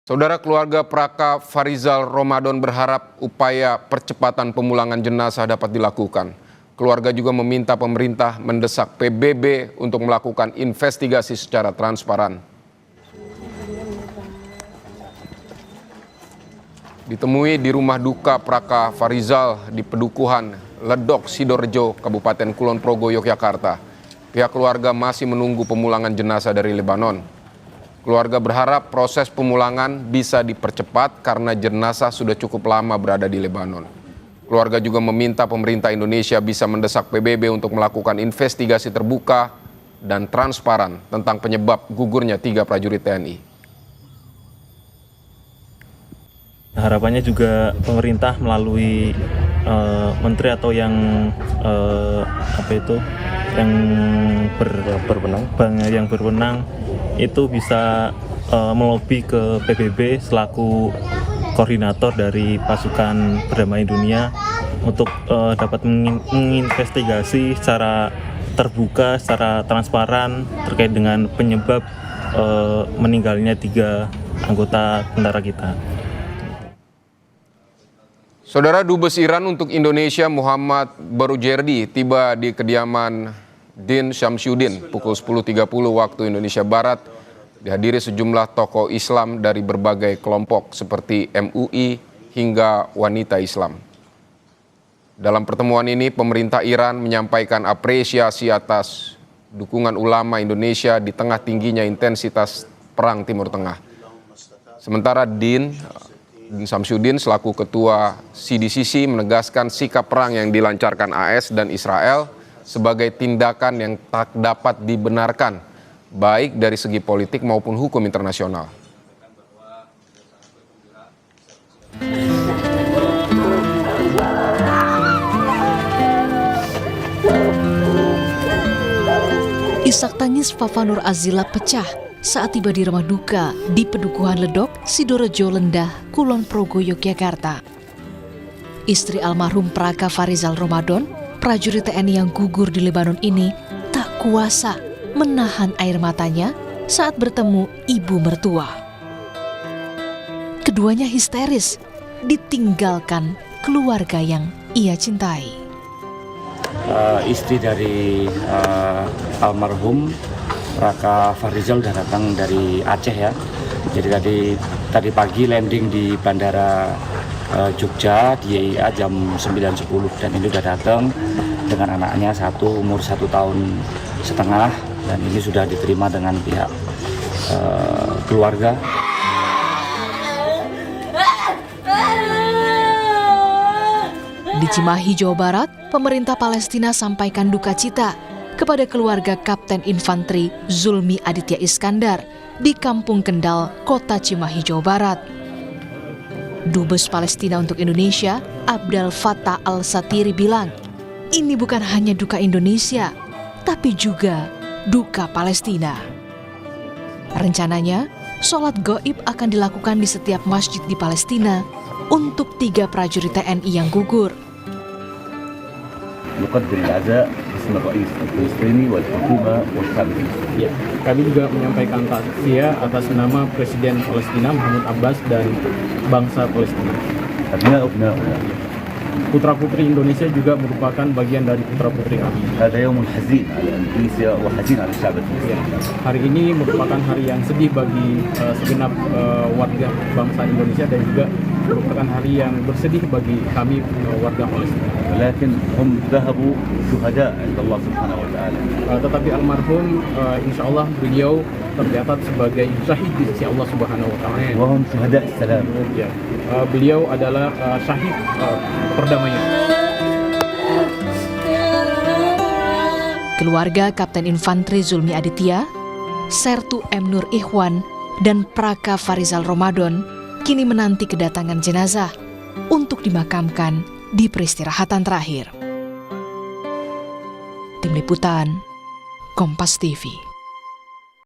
Saudara, keluarga Praka Farizal Ramadan berharap upaya percepatan pemulangan jenazah dapat dilakukan. Keluarga juga meminta pemerintah mendesak PBB untuk melakukan investigasi secara transparan. Ditemui di rumah duka Praka Farizal di Pedukuhan Ledok, Sidorejo, Kabupaten Kulon Progo, Yogyakarta, pihak keluarga masih menunggu pemulangan jenazah dari Lebanon. Keluarga berharap proses pemulangan bisa dipercepat karena jenazah sudah cukup lama berada di Lebanon. Keluarga juga meminta pemerintah Indonesia bisa mendesak PBB untuk melakukan investigasi terbuka dan transparan tentang penyebab gugurnya 3 prajurit TNI. Harapannya juga pemerintah melalui menteri atau yang berwenang itu bisa melobi ke PBB selaku koordinator dari pasukan perdamaian dunia untuk dapat menginvestigasi secara terbuka, secara transparan terkait dengan penyebab meninggalnya 3 anggota tentara kita. Saudara, Dubes Iran untuk Indonesia Muhammad Barujerdi tiba di kediaman Din Syamsuddin pukul 10.30 waktu Indonesia Barat, dihadiri sejumlah tokoh Islam dari berbagai kelompok seperti MUI hingga wanita Islam. Dalam pertemuan ini, pemerintah Iran menyampaikan apresiasi atas dukungan ulama Indonesia di tengah tingginya intensitas perang Timur Tengah. Sementara Din Syamsuddin selaku ketua CDCC menegaskan sikap perang yang dilancarkan AS dan Israel sebagai tindakan yang tak dapat dibenarkan, baik dari segi politik maupun hukum internasional. Isak tangis Fafa Nur Azila pecah saat tiba di rumah duka di Pedukuhan Ledok, Sidorejo Lendah, Kulon Progo, Yogyakarta. Istri almarhum Praka Farizal Ramadan, prajurit TNI yang gugur di Lebanon ini, tak kuasa menahan air matanya saat bertemu ibu mertua. Keduanya histeris, ditinggalkan keluarga yang ia cintai. Istri dari almarhum Praka Farizal sudah datang dari Aceh ya. Jadi tadi pagi landing di Bandara Jogja di IAIA jam 9.10 dan ini sudah datang dengan anaknya umur 1 tahun setengah dan ini sudah diterima dengan pihak keluarga. Di Cimahi, Jawa Barat, pemerintah Palestina sampaikan duka cita kepada keluarga Kapten Infanteri Zulmi Aditya Iskandar di Kampung Kendal, Kota Cimahi, Jawa Barat. Dubes Palestina untuk Indonesia, Abdel Fattah Al-Satiri bilang, ini bukan hanya duka Indonesia, tapi juga duka Palestina. Rencananya, sholat gaib akan dilakukan di setiap masjid di Palestina untuk 3 prajurit TNI yang gugur. نقدم العزاء باسم الرئيس الفلسطيني والحكومة والشعب الفلسطيني. Ya, kami juga menyampaikan takziah atas nama Presiden Palestina Mahmud Abbas dan bangsa Palestina. أبناؤنا Putra-putri Indonesia juga merupakan bagian dari putra-putri kami. هذا يوم حزين على إندونيسيا وحزين على الشعب Ya, الفلسطيني. hari ini merupakan hari yang sedih bagi segenap warga bangsa Indonesia dan juga merupakan hari yang bersedih bagi kami warga Palestina. ولكن هم ذهبوا شهداء عند الله سبحانه وتعالى. Tetapi almarhum insya Allah beliau tercatat sebagai syahid di sisi Allah Subhanahu Wa Taala. وهم شهداء السلام. Ya, beliau adalah syahid perdamaian. Keluarga Kapten Infanteri Zulmi Aditya, Sertu M. Nur Ikhwan, dan Praka Farizal Ramadan kini menanti kedatangan jenazah untuk dimakamkan di peristirahatan terakhir. Tim Liputan, Kompas TV.